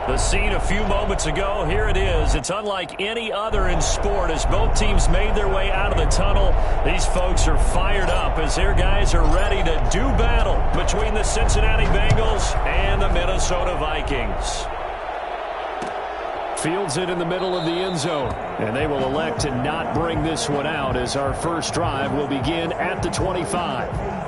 The scene a few moments ago, here it is. It's unlike any other in sport as both teams made their way out of the tunnel. These folks are fired up as their guys are ready to do battle between the Cincinnati Bengals and the Minnesota Vikings. Fields it in the middle of the end zone, and they will elect to not bring this one out as our first drive will begin at the 25.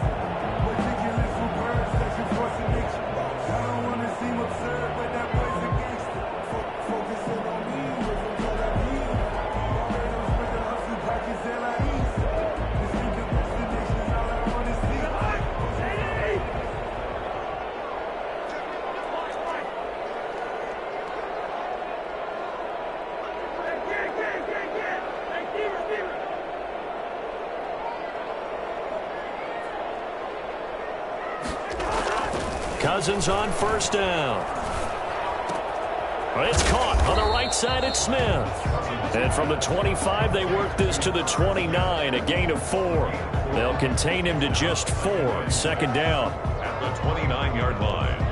Cousins on first down. It's caught on the right side at Smith. And from the 25, they work this to the 29, a gain of 4. They'll contain him to just 4. Second down. At the 29-yard line.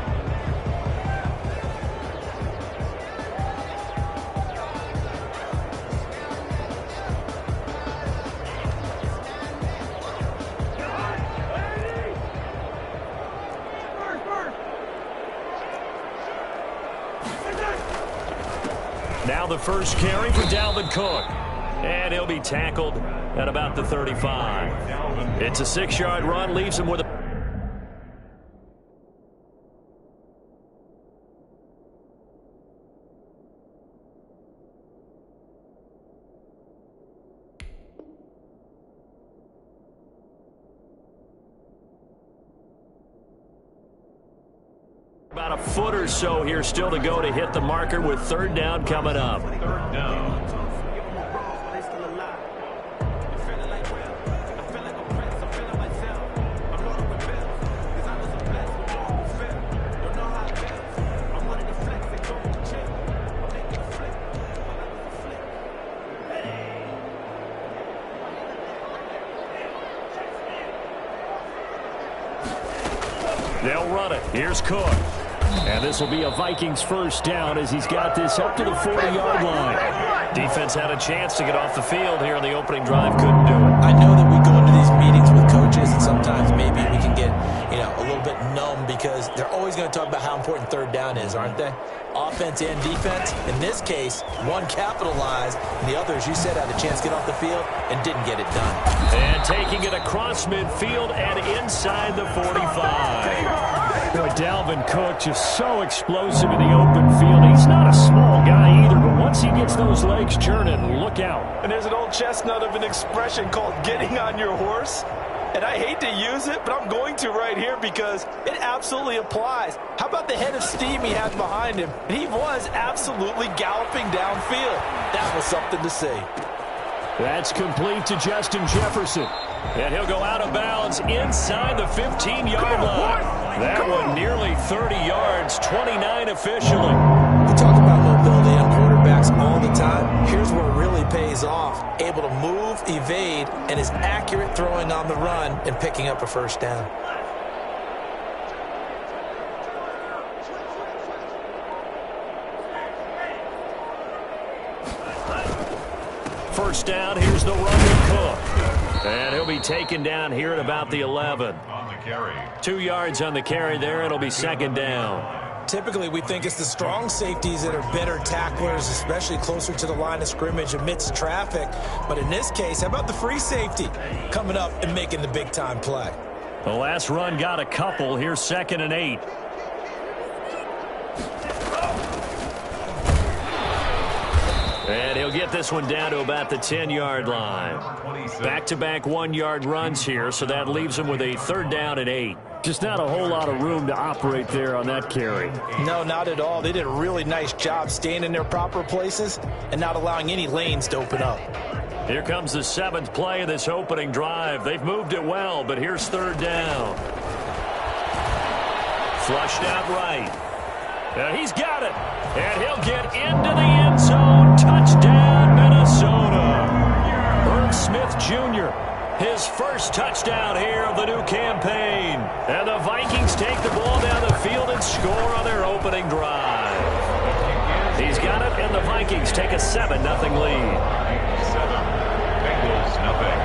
Now the first carry for Dalvin Cook. And he'll be tackled at about the 35. It's a 6-yard run, leaves him with a... About a foot or so here still to go to hit the marker with third down coming up. Third down. They'll run it. Here's Cook. And this will be a Vikings first down as he's got this up to the 40-yard line. Defense had a chance to get off the field here in the opening drive. Couldn't do it. I know that we go into these meetings with coaches, and sometimes maybe we can get, a little bit numb because they're always going to talk about how important third down is, aren't they? Offense and defense. In this case, one capitalized, and the other, as you said, had a chance to get off the field and didn't get it done. And taking it across midfield and inside the 45. Boy, Dalvin Cook just so explosive in the open field. He's not a small guy either, but once he gets those legs churning, look out. And there's an old chestnut of an expression called getting on your horse. And I hate to use it, but I'm going to right here because it absolutely applies. How about the head of steam he had behind him? And he was absolutely galloping downfield. That was something to see. That's complete to Justin Jefferson. And he'll go out of bounds inside the 15-yard line. That one nearly 30 yards, 29 officially. We talk about mobility on quarterbacks all the time. Here's where it really pays off. Able to move, evade, and is accurate throwing on the run and picking up a first down. First down, here's the run to Cook. And he'll be taken down here at about the 11. On the carry. 2 yards on the carry there. It'll be second down. Typically, we think it's the strong safeties that are better tacklers, especially closer to the line of scrimmage amidst traffic. But in this case, how about the free safety coming up and making the big-time play? The last run got a couple. Here's 2nd and 8. And he'll get this one down to about the 10-yard line. Back-to-back 1-yard runs here, so that leaves him with a third down and 8. Just not a whole lot of room to operate there on that carry. No, not at all. They did a really nice job staying in their proper places and not allowing any lanes to open up. Here comes the 7th play of this opening drive. They've moved it well, but here's third down. Flushed out right. And he's got it. And he'll get into the end zone. Touchdown, Minnesota. Irv Smith Jr., his first touchdown here of the new campaign. And the Vikings take the ball down the field and score on their opening drive. Vikings take a 7-0 lead. 7, Bengals nothing.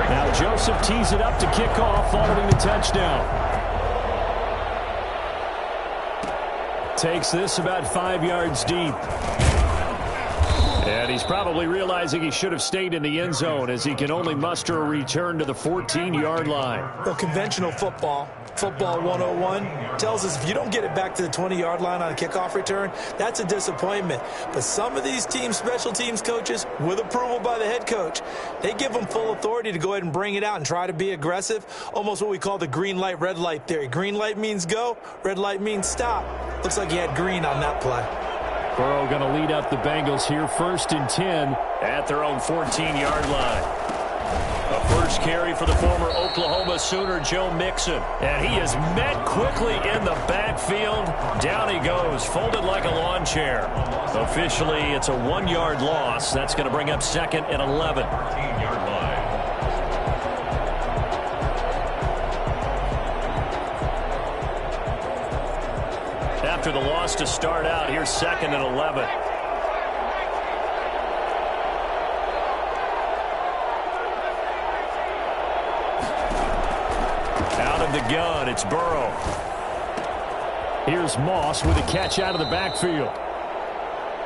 Now Joseph tees it up to kick off following the touchdown. Takes this about 5 yards deep. And he's probably realizing he should have stayed in the end zone as he can only muster a return to the 14-yard line. Well, conventional football 101, tells us if you don't get it back to the 20-yard line on a kickoff return, that's a disappointment. But some of these teams, special teams coaches, with approval by the head coach, they give them full authority to go ahead and bring it out and try to be aggressive, almost what we call the green light, red light theory. Green light means go, red light means stop. Looks like he had green on that play. Burrow going to lead up the Bengals here, 1st and 10 at their own 14-yard line. A first carry for the former Oklahoma Sooner, Joe Mixon. And he is met quickly in the backfield. Down he goes, folded like a lawn chair. Officially, it's a 1-yard loss. That's going to bring up 2nd and 11. 14-yard line. After the loss to start out, here's 2nd and 11. Out of the gun, it's Burrow. Here's Moss with a catch out of the backfield.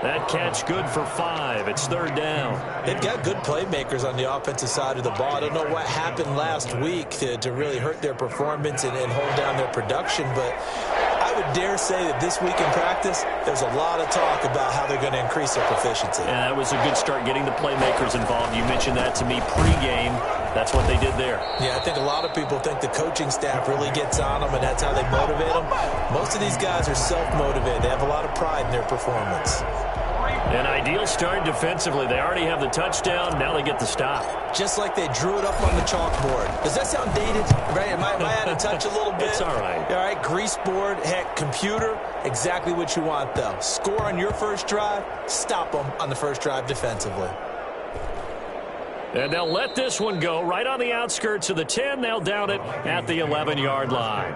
That catch good for 5. It's 3rd down. They've got good playmakers on the offensive side of the ball. I don't know what happened last week to really hurt their performance and hold down their production, but I would dare say that this week in practice, there's a lot of talk about how they're going to increase their proficiency. Yeah, that was a good start getting the playmakers involved. You mentioned that to me pregame. That's what they did there. Yeah, I think a lot of people think the coaching staff really gets on them, and that's how they motivate them. Most of these guys are self-motivated. They have a lot of pride in their performance. An ideal start defensively. They already have the touchdown. Now they get the stop. Just like they drew it up on the chalkboard. Does that sound dated? Right? Am I out of touch a little bit? It's all right. All right, grease board, heck, computer, exactly what you want, though. Score on your first drive, stop them on the first drive defensively. And they'll let this one go right on the outskirts of the 10. They'll down it at the 11-yard line.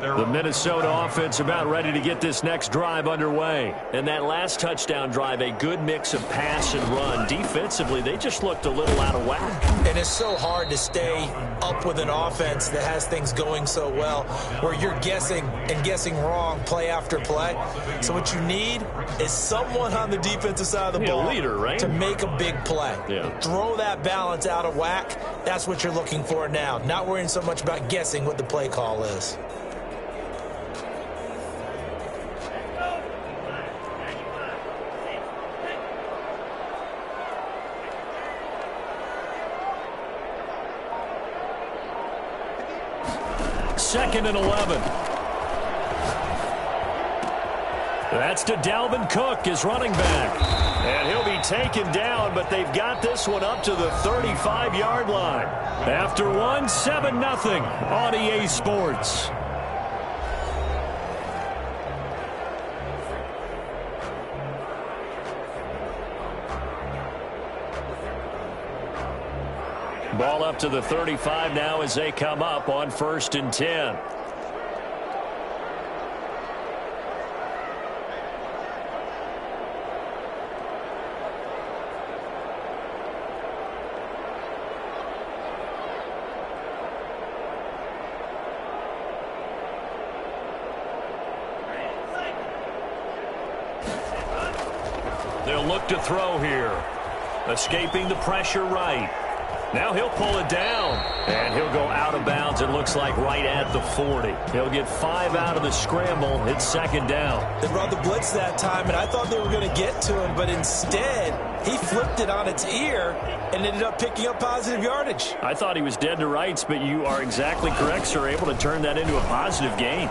The Minnesota offense about ready to get this next drive underway. And that last touchdown drive, a good mix of pass and run. Defensively, they just looked a little out of whack. And it's so hard to stay up with an offense that has things going so well, where you're guessing and guessing wrong play after play. So what you need is someone on the defensive side of the ball, a leader, right? To make a big play. Yeah. Throw that balance out of whack. That's what you're looking for now. Not worrying so much about guessing what the play call is. Second and 11. That's to Dalvin Cook, his running back. And he'll be taken down, but they've got this one up to the 35-yard line. After one, 7-0 on EA Sports. Ball up to the 35 now as they come up on 1st and 10. They'll look to throw here. Escaping the pressure right. Now he'll pull it down, and he'll go out of bounds, it looks like, right at the 40. He'll get 5 out of the scramble. It's 2nd down. They brought the blitz that time, and I thought they were going to get to him, but instead he flipped it on its ear and ended up picking up positive yardage. I thought he was dead to rights, but you are exactly correct, sir. Able to turn that into a positive gain.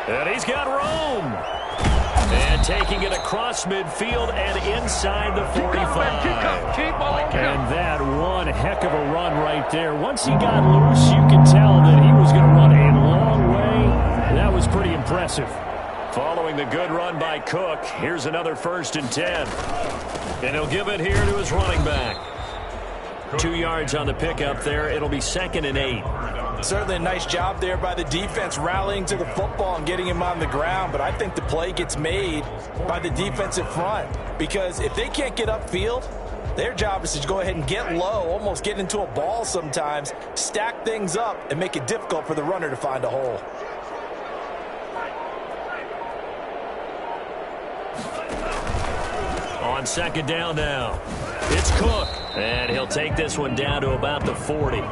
And he's got room. And taking it across midfield and inside the 45. And that one heck of a run right there. Once he got loose, you could tell that he was going to run a long way. That was pretty impressive. Following the good run by Cook, here's another 1st and 10. And he'll give it here to his running back. 2 yards on the pickup there. It'll be 2nd and 8. Certainly a nice job there by the defense rallying to the football and getting him on the ground, but I think the play gets made by the defensive front because if they can't get upfield, their job is to go ahead and get low, almost get into a ball sometimes, stack things up, and make it difficult for the runner to find a hole. On second down now, it's Cook, and he'll take this one down to about the 40.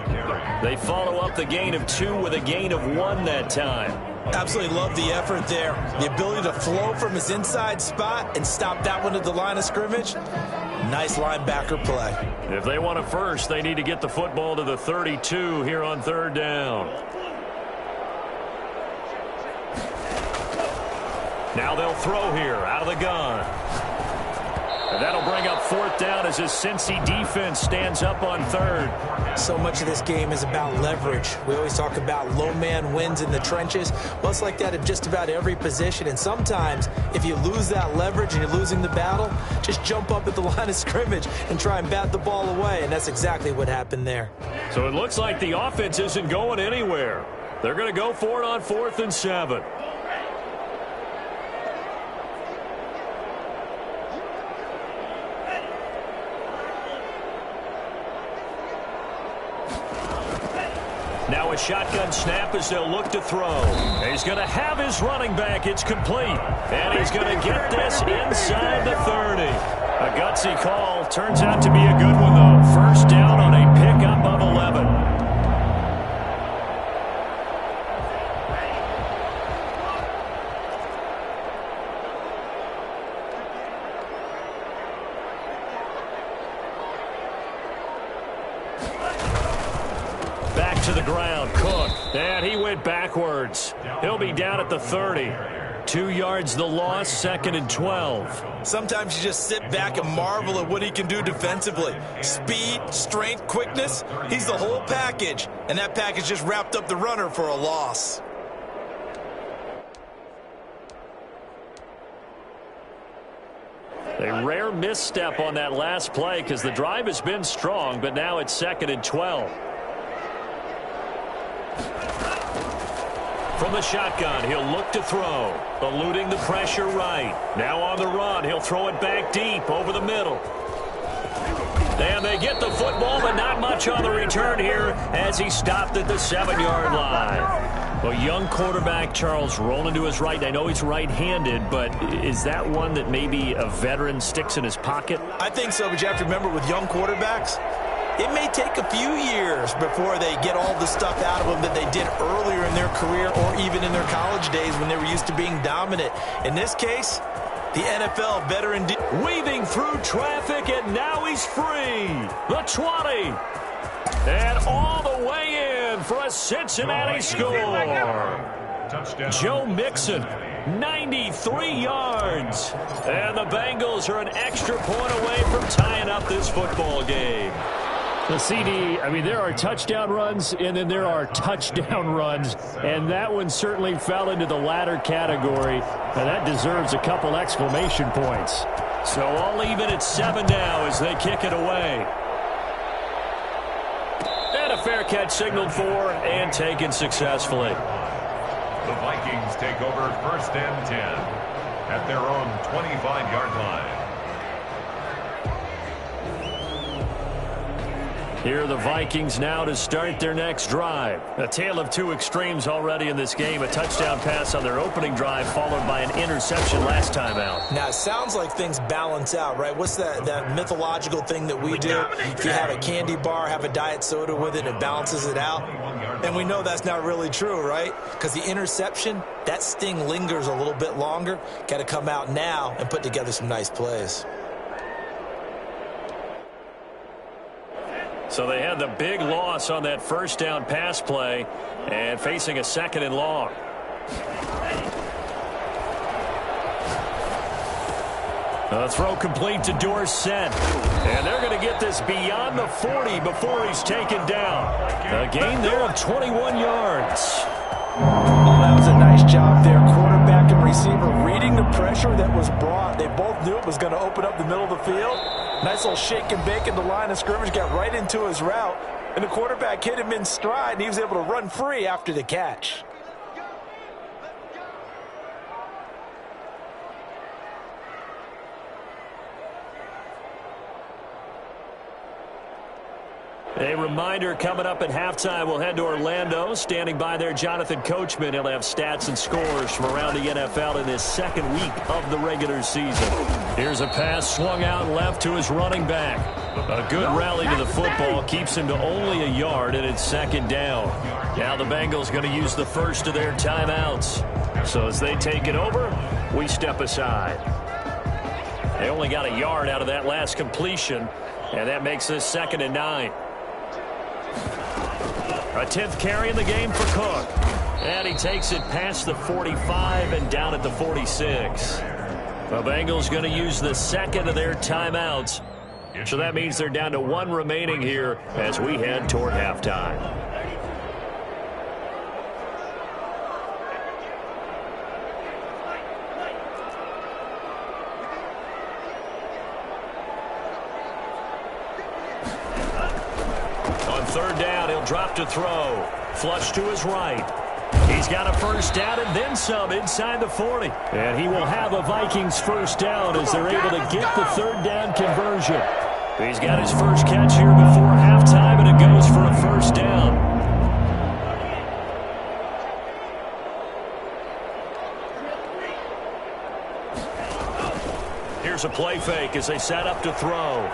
They follow up the gain of 2 with a gain of 1 that time. Absolutely love the effort there. The ability to flow from his inside spot and stop that one at the line of scrimmage. Nice linebacker play. If they want a first, they need to get the football to the 32 here on third down. Now they'll throw here out of the gun. And that'll bring up fourth down as his Cincy defense stands up on third. So much of this game is about leverage. We always talk about low man wins in the trenches. Well, it's like that at just about every position. And sometimes, if you lose that leverage and you're losing the battle, just jump up at the line of scrimmage and try and bat the ball away. And that's exactly what happened there. So it looks like the offense isn't going anywhere. They're going to go for it on 4th and 7. Now a shotgun snap as they'll look to throw. He's going to have his running back. It's complete. And he's going to get this inside the 30. A gutsy call. Turns out to be a good one, though. First down on a pickup of 11. To the ground, Cook, and he went backwards. He'll be down at the 30. 2 yards the loss, 2nd and 12. Sometimes you just sit back and marvel at what he can do defensively. Speed, strength, quickness, he's the whole package. And that package just wrapped up the runner for a loss. A rare misstep on that last play because the drive has been strong, but now it's 2nd and 12. From the shotgun, he'll look to throw. Eluding the pressure right. Now on the run, he'll throw it back deep over the middle. And they get the football, but not much on the return here as he stopped at the 7-yard line. Well, young quarterback Charles rolling to his right. I know he's right-handed, but is that one that maybe a veteran sticks in his pocket? I think so, but you have to remember with young quarterbacks, it may take a few years before they get all the stuff out of them that they did earlier in their career or even in their college days when they were used to being dominant. In this case, the NFL veteran weaving through traffic, and now he's free. The 20. And all the way in for a Cincinnati score. Touchdown. Joe Mixon, 93 yards. And the Bengals are an extra point away from tying up this football game. The CD, I mean, there are touchdown runs, and then there are touchdown runs, and that one certainly fell into the latter category, and that deserves a couple exclamation points. So I'll leave it at 7 now as they kick it away. And a fair catch signaled for and taken successfully. The Vikings take over 1st and 10 at their own 25-yard line. Here are the Vikings now to start their next drive. A tale of two extremes already in this game. A touchdown pass on their opening drive followed by an interception last time out. Now, it sounds like things balance out, right? What's that mythological thing that we do? If you have a candy bar, have a diet soda with it, it balances it out. And we know that's not really true, right? Because the interception, that sting lingers a little bit longer. Got to come out now and put together some nice plays. So they had the big loss on that first down pass play and facing a 2nd and long. A throw complete to Dorsett. And they're going to get this beyond the 40 before he's taken down. A gain there of 21 yards. Oh, that was a nice job there. Quarterback and receiver reading the pressure that was brought. They both knew it was going to open up the middle of the field. Nice little shake and bake in the line of scrimmage. Got right into his route. and the quarterback hit him in stride, and he was able to run free after the catch. A reminder, coming up at halftime, we'll head to Orlando. Standing by there, Jonathan Coachman. He'll have stats and scores from around the NFL in this second week of the regular season. Here's a pass swung out left to his running back. A good rally to the football keeps him to only a yard, and it's second down. Now the Bengals going to use the first of their timeouts. So as they take it over, we step aside. They only got a yard out of that last completion, and that makes this 2nd and 9. A 10th carry in the game for Cook. And he takes it past the 45 and down at the 46. The Bengals going to use the second of their timeouts. So that means they're down to 1 remaining here as we head toward halftime. On 3rd down, he'll drop to throw. Flush to his right. He's got a first down and then some inside the 40. And he will have a Vikings first down as they're able to get the 3rd down conversion. He's got his first catch here before halftime, and it goes for a first down. Here's a play fake as they set up to throw.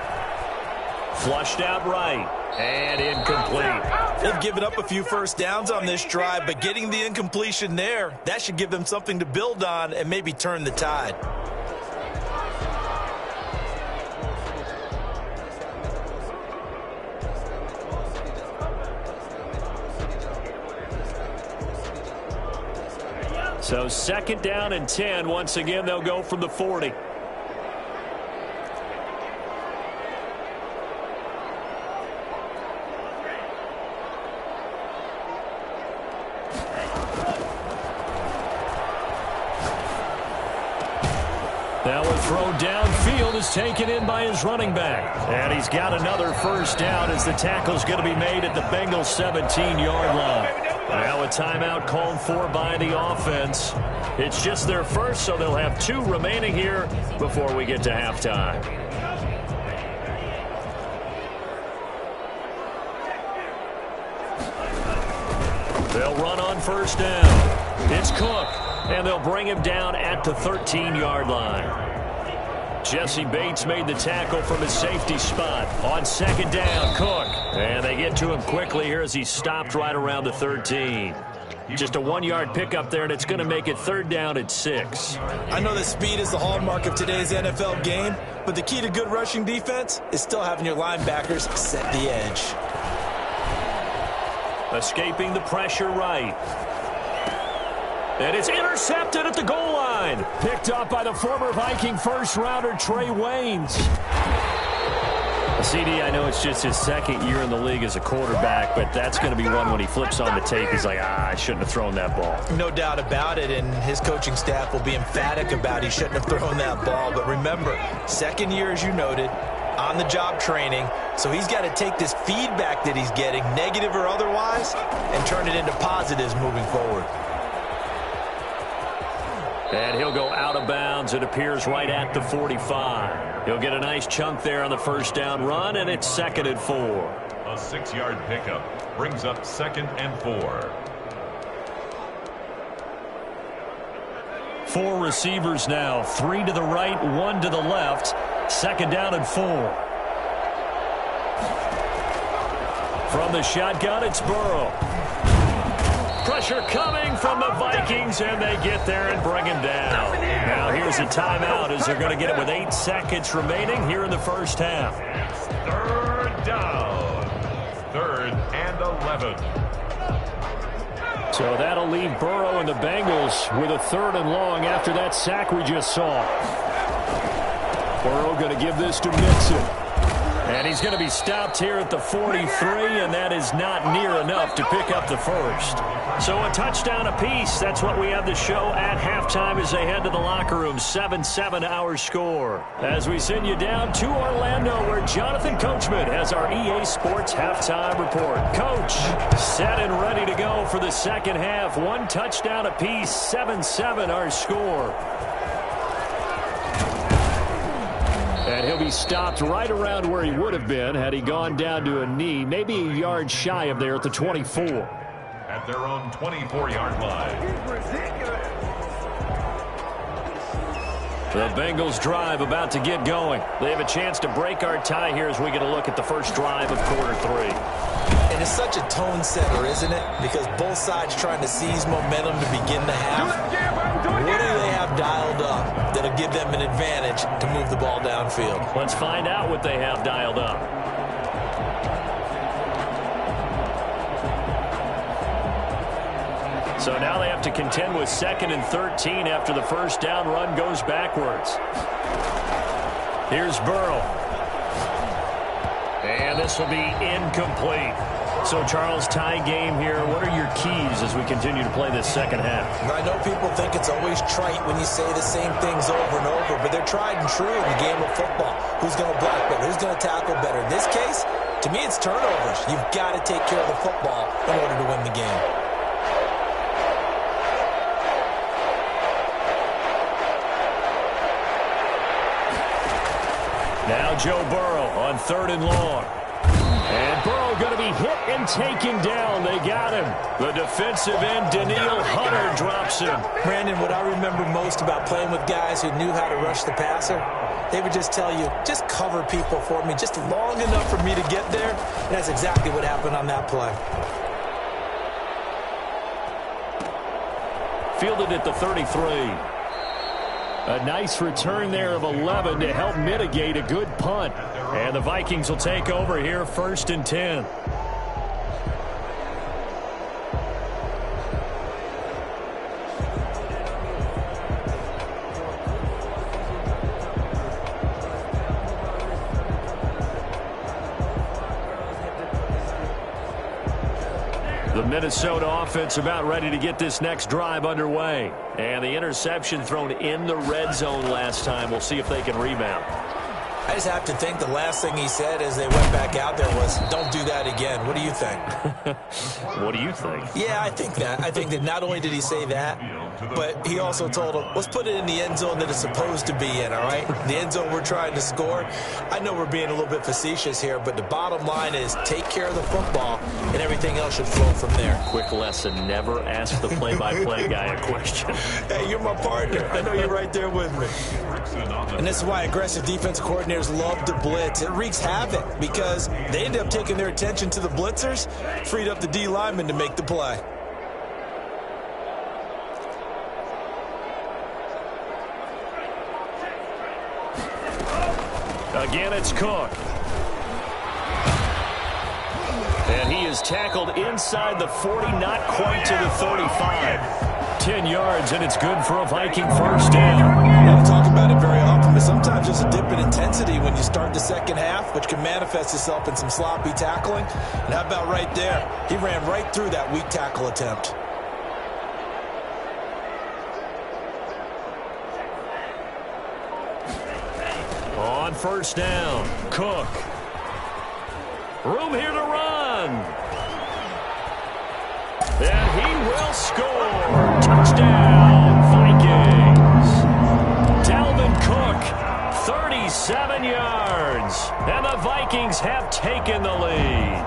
Flushed out right. And incomplete. They've given up a few first downs on this drive, but getting the incompletion there, that should give them something to build on and maybe turn the tide. So 2nd down and 10. Once again, they'll go from the 40. Now a throw downfield is taken in by his running back. And he's got another first down as the tackle's going to be made at the Bengals' 17-yard line. Now a timeout called for by the offense. It's just their first, so they'll have 2 remaining here before we get to halftime. They'll run on first down. It's Cook, and they'll bring him down at the 13-yard line. Jesse Bates made the tackle from his safety spot. On 2nd down, Cook. And they get to him quickly here as he stopped right around the 13. Just a 1-yard pickup there, and it's going to make it 3rd down at 6. I know that speed is the hallmark of today's NFL game, but the key to good rushing defense is still having your linebackers set the edge. Escaping the pressure right. And it's intercepted at the goal line. Picked up by the former Viking first-rounder Trey Waynes. CD, I know it's just his 2nd year in the league as a quarterback, but that's going to be one when he flips on the tape. He's like, I shouldn't have thrown that ball. No doubt about it, and his coaching staff will be emphatic about he shouldn't have thrown that ball. But remember, 2nd year, as you noted, on-the-job training, so he's got to take this feedback that he's getting, negative or otherwise, and turn it into positives moving forward. And he'll go out of bounds. It appears right at the 45. He'll get a nice chunk there on the first down run, and it's 2nd and 4. A 6-yard pickup brings up 2nd and 4. 4 receivers now. 3 to the right, 1 to the left. 2nd down and 4. From the shotgun, it's Burrow. Pressure coming from the Vikings, and they get there and bring him down. Now here's a timeout as they're going to get it with 8 seconds remaining here in the first half. It's 3rd down. 3rd and 11. So that'll leave Burrow and the Bengals with a 3rd and long after that sack we just saw. Burrow going to give this to Mixon. And he's going to be stopped here at the 43, and that is not near enough to pick up the first. So a touchdown apiece. That's what we have to show at halftime as they head to the locker room. 7-7 our score. As we send you down to Orlando, where Jonathan Coachman has our EA Sports halftime report. Coach, set and ready to go for the second half. One touchdown apiece. 7-7 our score. And he'll be stopped right around where he would have been had he gone down to a knee, maybe a yard shy of there at the 24. At their own 24-yard line. The Bengals drive about to get going. They have a chance to break our tie here as we get a look at the first drive of quarter 3. And it's such a tone setter, isn't it? Because both sides trying to seize momentum to begin the half. What do they have dialed up that'll give them an advantage to move the ball downfield? Let's find out what they have dialed up. So now they have to contend with 2nd and 13 after the first down run goes backwards. Here's Burrow. And this will be incomplete. So, Charles, tie game here. What are your keys as we continue to play this second half? I know people think it's always trite when you say the same things over and over, but they're tried and true in the game of football. Who's going to block better? Who's going to tackle better? In this case, to me, it's turnovers. You've got to take care of the football in order to win the game. Now Joe Burrow on 3rd and long. And Burrow going to be hit and taken down. They got him. The defensive end, Danielle Hunter, drops him. Brandon, what I remember most about playing with guys who knew how to rush the passer, they would just tell you, just cover people for me just long enough for me to get there. And that's exactly what happened on that play. Fielded at the 33. A nice return there of 11 to help mitigate a good punt. And the Vikings will take over here 1st and 10. The Minnesota offense about ready to get this next drive underway. And the interception thrown in the red zone last time. We'll see if they can rebound. I just have to think the last thing he said as they went back out there was, don't do that again. What do you think? What do you think? Yeah, I think that. I think that not only did he say that, but he also told him, let's put it in the end zone that it's supposed to be in, all right? The end zone we're trying to score. I know we're being a little bit facetious here, but the bottom line is take care of the football, and everything else should flow from there. Quick lesson, never ask the play-by-play guy a question. Hey, you're my partner. I know you're right there with me. And this is why aggressive defensive coordinators love to blitz. It wreaks havoc because they end up taking their attention to the blitzers, freed up the D lineman to make the play. Again, it's Cook. And he is tackled inside the 40, not quite to the 35. 10 yards, and it's good for a Viking first down. We don't talk about it very often, but sometimes there's a dip in intensity when you start the second half, which can manifest itself in some sloppy tackling. And how about right there? He ran right through that weak tackle attempt. On first down, Cook. Room here to run. And he will score. Touchdown, Vikings. Dalvin Cook, 37 yards. And the Vikings have taken the lead.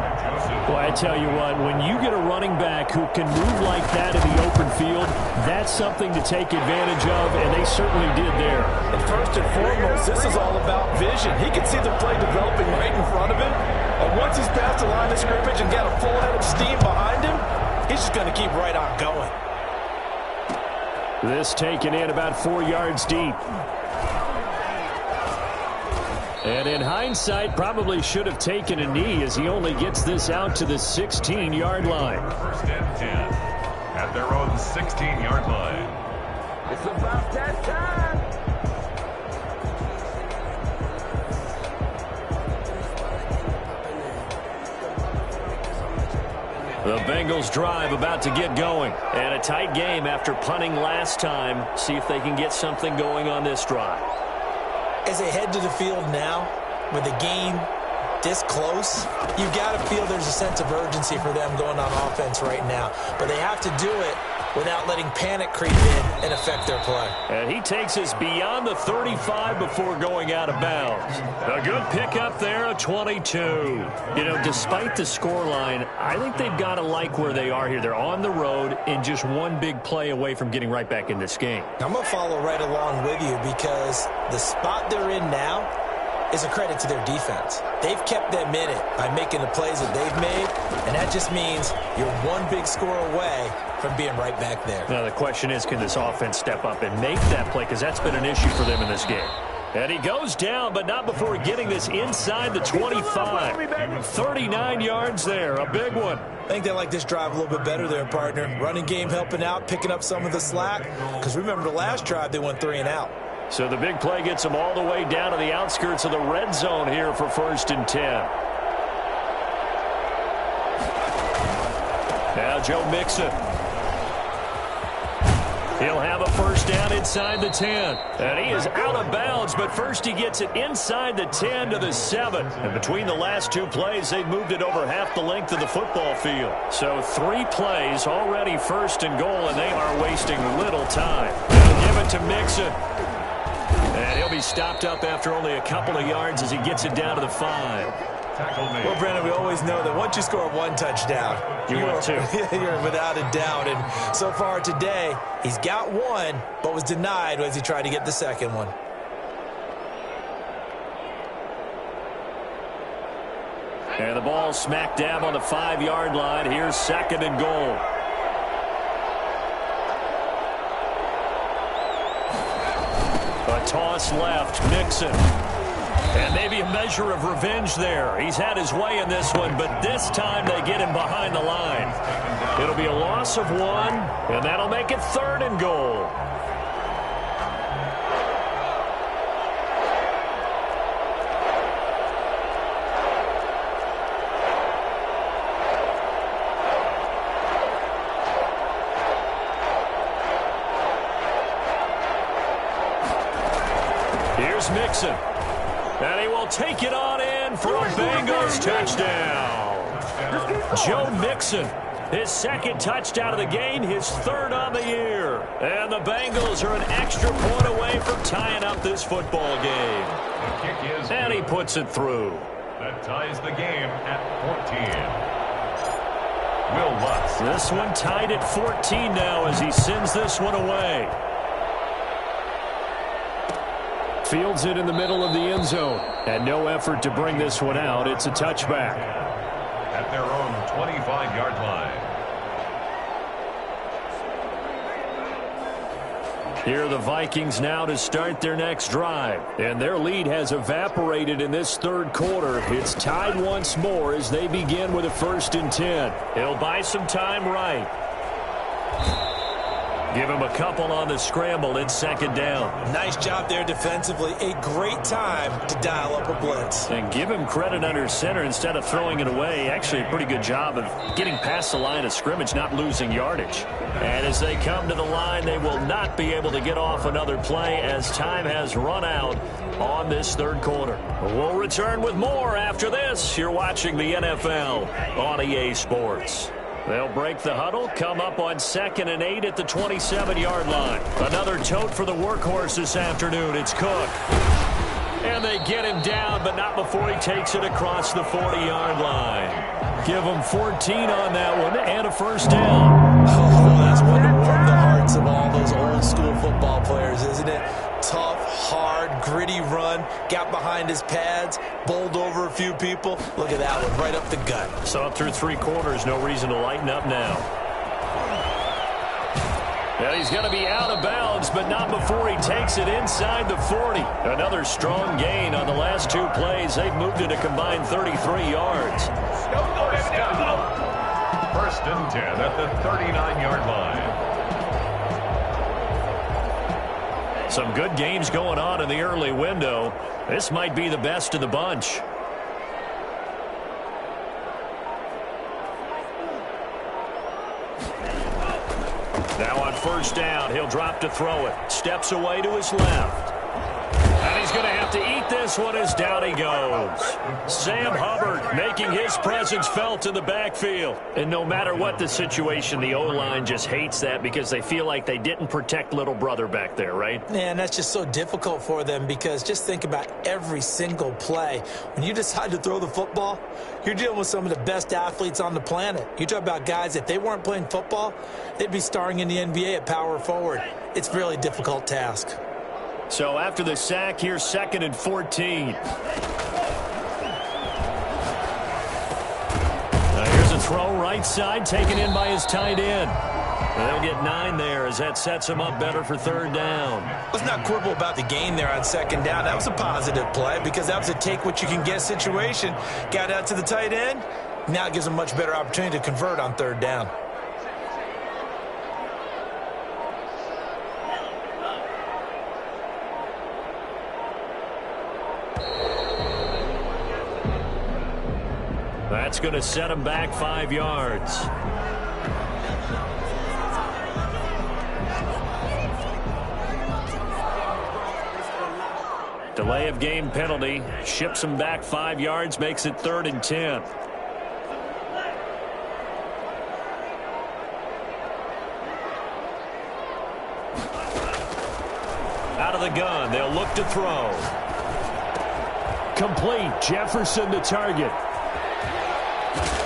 Well, I tell you what, when you get a running back who can move like that in the open field, that's something to take advantage of, and they certainly did there. And first and foremost, this is all about vision. He can see the play developing right in front of him. And once he's past the line of scrimmage and got a full head of steam behind him, he's just going to keep right on going. This taken in about 4 yards deep. And in hindsight, probably should have taken a knee as he only gets this out to the 16-yard line. 1st and 10 at their own 16-yard line. It's about that time. Bengals drive about to get going. And a tight game after punting last time. See if they can get something going on this drive. As they head to the field now, with the game this close, you've got to feel there's a sense of urgency for them going on offense right now. But they have to do it without letting panic creep in and affect their play. And he takes us beyond the 35 before going out of bounds. A good pickup there, a 22. You know, despite the scoreline, I think they've got to like where they are here. They're on the road and just one big play away from getting right back in this game. I'm going to follow right along with you because the spot they're in now is a credit to their defense. They've kept them in it by making the plays that they've made, and that just means you're one big score away from being right back there. Now, the question is, can this offense step up and make that play? Because that's been an issue for them in this game. And he goes down, but not before getting this inside the 25. 39 yards there, a big one. I think they like this drive a little bit better there, partner. Running game helping out, picking up some of the slack. Because remember, the last drive, they went 3 and out. So the big play gets them all the way down to the outskirts of the red zone here for 1st and 10. Now Joe Mixon. He'll have a first down inside the 10. And he is out of bounds, but first he gets it inside the 10 to the 7. And between the last 2 plays, they've moved it over half the length of the football field. So 3 plays, already 1st and goal, and they are wasting little time. They'll give it to Mixon. And he'll be stopped up after only a couple of yards as he gets it down to the 5. Well, Brandon, we always know that once you score 1 touchdown, you're 2. You're without a doubt. And so far today, he's got 1, but was denied as he tried to get the second one. And the ball smack dab on the 5-yard line. Here's 2nd and goal. A toss left, Mixon. And maybe a measure of revenge there. He's had his way in this one, but this time they get him behind the line. It'll be a loss of 1, and that'll make it 3rd and goal. Here's Mixon. And he will take it on in for a Bengals touchdown. Joe Mixon, his 2nd touchdown of the game, his 3rd on the year. And the Bengals are an extra point away from tying up this football game. The kick is and he puts it through. That ties the game at 14. Will Lutz. This one tied at 14 now as he sends this one away. Fields it in the middle of the end zone. And no effort to bring this one out. It's a touchback. At their own 25-yard line. Here are the Vikings now to start their next drive. And their lead has evaporated in this 3rd quarter. It's tied once more as they begin with a 1st and 10. He'll buy some time right. Give him a couple on the scramble. It's 2nd down. Nice job there defensively. A great time to dial up a blitz. And give him credit under center instead of throwing it away. Actually, a pretty good job of getting past the line of scrimmage, not losing yardage. And as they come to the line, they will not be able to get off another play as time has run out on this 3rd quarter. We'll return with more after this. You're watching the NFL on EA Sports. They'll break the huddle, come up on 2nd and 8 at the 27-yard line. Another tote for the workhorse this afternoon. It's Cook. And they get him down, but not before he takes it across the 40-yard line. Give him 14 on that one and a 1st down. Oh, that's one to warm the hearts of all those old-school football players, isn't it? Tough, hard, gritty run, got behind his pads, bowled over a few people. Look at that one, right up the gut. So up through 3 quarters, no reason to lighten up now. And he's going to be out of bounds, but not before he takes it inside the 40. Another strong gain on the last 2 plays. They've moved it a combined 33 yards. 1st and 10 at the 39-yard line. Some good games going on in the early window. This might be the best of the bunch. first down. He'll drop to throw it. Steps away to his left. And he's going to have to eat this one as down he goes. Sam Hubbard making his presence felt in the backfield. And no matter what the situation, the O-line just hates that because they feel like they didn't protect little brother back there, right? Yeah, and that's just so difficult for them because just think about every single play. When you decide to throw the football, you're dealing with some of the best athletes on the planet. You talk about guys, if they weren't playing football, they'd be starring in the NBA at power forward. It's a really difficult task. So after the sack, here's 2nd and 14. Now here's a throw right side, taken in by his tight end. And they'll get 9 there as that sets him up better for 3rd down. Let's not quibble about the gain there on 2nd down. That was a positive play because that was a take-what-you-can-get situation. Got out to the tight end. Now it gives him a much better opportunity to convert on 3rd down. That's going to set him back 5 yards. Delay of game penalty. Ships him back 5 yards, makes it 3rd and 10. Out of the gun, they'll look to throw. Complete. Jefferson to target.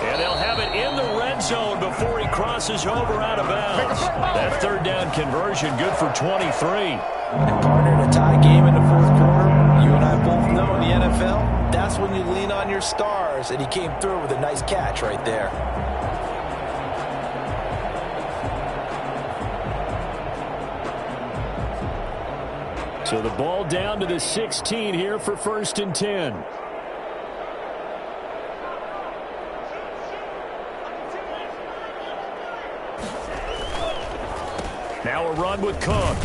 And they'll have it in the red zone before he crosses over out of bounds. That 3rd down conversion good for 23. And partner, in a tie game in the 4th quarter, you and I both know in the NFL, that's when you lean on your stars. And he came through with a nice catch right there. So the ball down to the 16 here for 1st and 10. Now a run with Cook.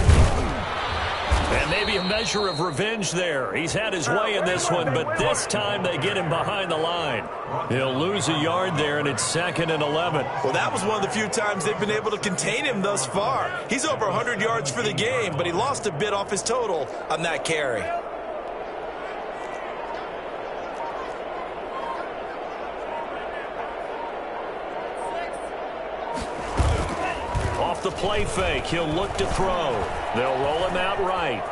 And maybe a measure of revenge there. He's had his way in this one, but this time they get him behind the line. He'll lose a yard there, and it's 2nd and 11. Well, that was one of the few times they've been able to contain him thus far. He's over 100 yards for the game, but he lost a bit off his total on that carry. Off the play fake, he'll look to throw. They'll roll him out right.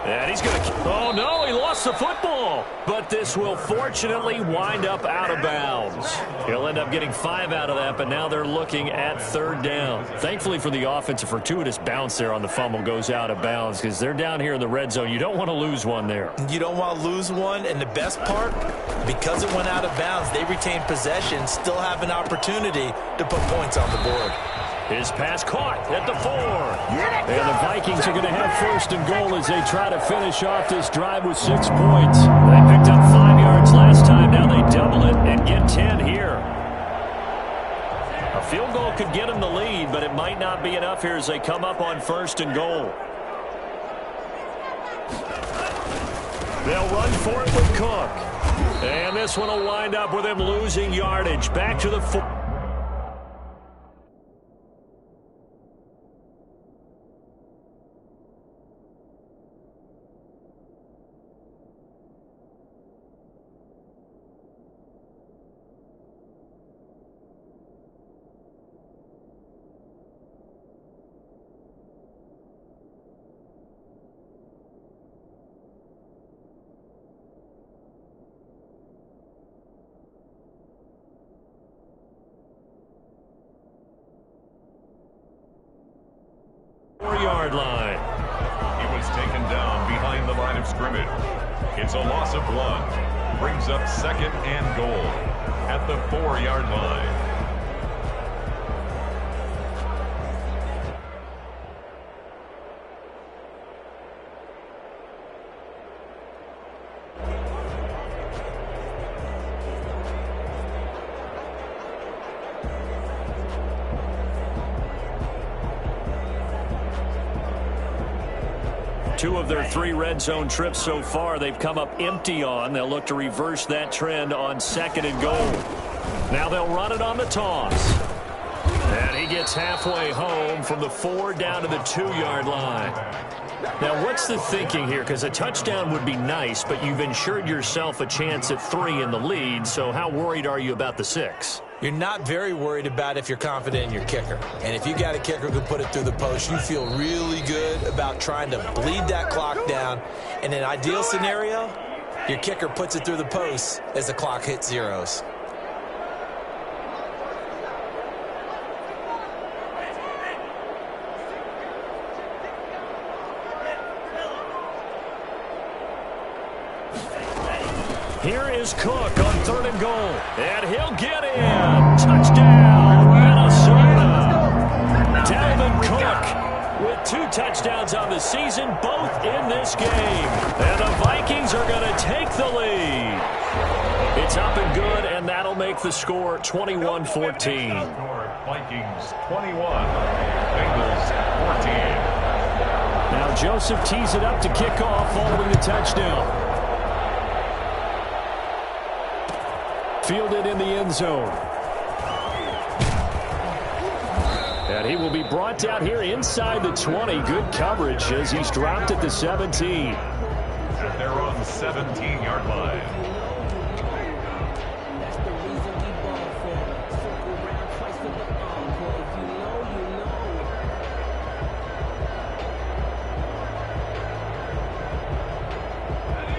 And he's going to... Oh, no, he lost the football. But this will fortunately wind up out of bounds. He'll end up getting 5 out of that, but now they're looking at 3rd down. Thankfully for the offense, a fortuitous bounce there on the fumble goes out of bounds because they're down here in the red zone. You don't want to lose one there. You don't want to lose one, and the best part, because it went out of bounds, they retain possession, still have an opportunity to put points on the board. His pass caught at the 4. And the Vikings are going to have 1st and goal as they try to finish off this drive with 6 points. They picked up 5 yards last time. Now they double it and get 10 here. A field goal could get them the lead, but it might not be enough here as they come up on 1st and goal. They'll run for it with Cook. And this one will wind up with him losing yardage. Back to the 4. Yard line. He was taken down behind the line of scrimmage. It's a loss of 1. Brings up 2nd and goal at the 4-yard line. Two of their 3 red zone trips so far, they've come up empty on. They'll look to reverse that trend on 2nd and goal. Now they'll run it on the toss. And he gets halfway home from the 4 down to the 2-yard line. Now, what's the thinking here? Because a touchdown would be nice, but you've ensured yourself a chance at 3 in the lead, so how worried are you about the 6? You're not very worried about if you're confident in your kicker. And if you got a kicker who can put it through the post, you feel really good about trying to bleed that clock down. In an ideal scenario, your kicker puts it through the post as the clock hits zeros. Here is Cook on 3rd and goal. And he'll get in. Touchdown, Minnesota. Dalvin Cook with 2 touchdowns on the season, both in this game. And the Vikings are going to take the lead. It's up and good, and that'll make the score 21-14. Vikings 21, Bengals 14. Now Joseph tees it up to kick off following the touchdown. Fielded in the end zone. And he will be brought down here inside the 20. Good coverage as he's dropped at the 17. And they're on the 17-yard line.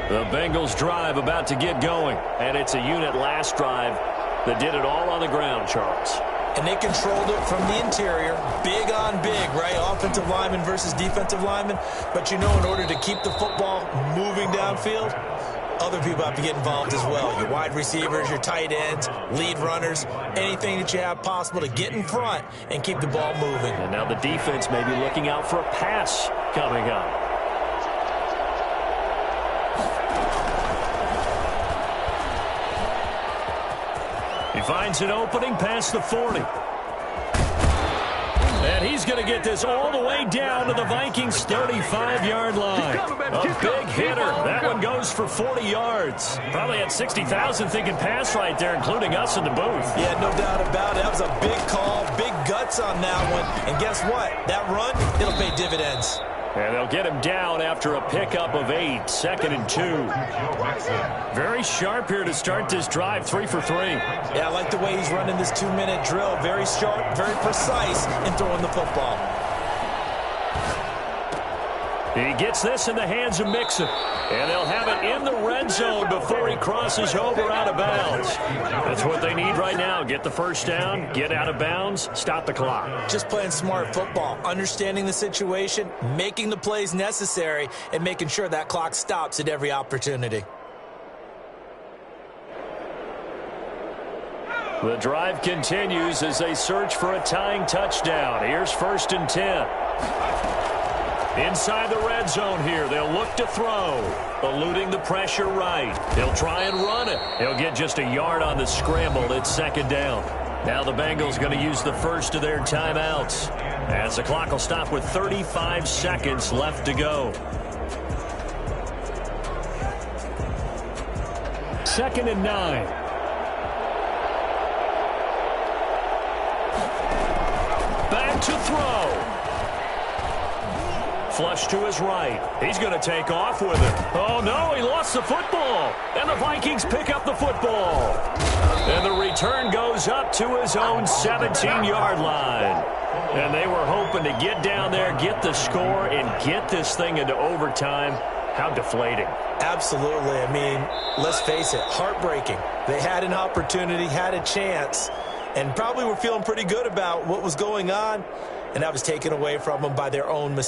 The Bengals drive about to get going. And it's a unit last drive that did it all on the ground, Charles. And they controlled it from the interior. Big on big, right? Offensive lineman versus defensive lineman. But you know, in order to keep the football moving downfield, other people have to get involved as well. Your wide receivers, your tight ends, lead runners, anything that you have possible to get in front and keep the ball moving. And now the defense may be looking out for a pass coming up. He finds an opening past the 40. And he's going to get this all the way down to the Vikings' 35-yard line. A big hitter. That one goes for 40 yards. Probably had 60,000 thinking pass right there, including us in the booth. Yeah, no doubt about it. That was a big call, big guts on that one. And guess what? That run, it'll pay dividends. And they'll get him down after a pickup of 8, 2nd and 2. Very sharp here to start this drive, 3 for 3. Yeah, I like the way he's running this 2-minute drill. Very sharp, very precise in throwing the football. He gets this in the hands of Mixon. And they'll have it in the red zone before he crosses over out of bounds. That's what they need right now. Get the first down, get out of bounds, stop the clock. Just playing smart football, understanding the situation, making the plays necessary, and making sure that clock stops at every opportunity. The drive continues as they search for a tying touchdown. Here's 1st and 10. Inside the red zone here, they'll look to throw. Eluding the pressure right. They'll try and run it. They'll get just a yard on the scramble. It's 2nd down. Now the Bengals going to use the first of their timeouts, as the clock will stop with 35 seconds left to go. 2nd and 9. Back to throw. Flush to his right. He's going to take off with it. Oh, no, he lost the football. And the Vikings pick up the football. And the return goes up to his own 17-yard line. And they were hoping to get down there, get the score, and get this thing into overtime. How deflating. Absolutely. I mean, let's face it, heartbreaking. They had an opportunity, had a chance, and probably were feeling pretty good about what was going on, and that was taken away from them by their own mistakes.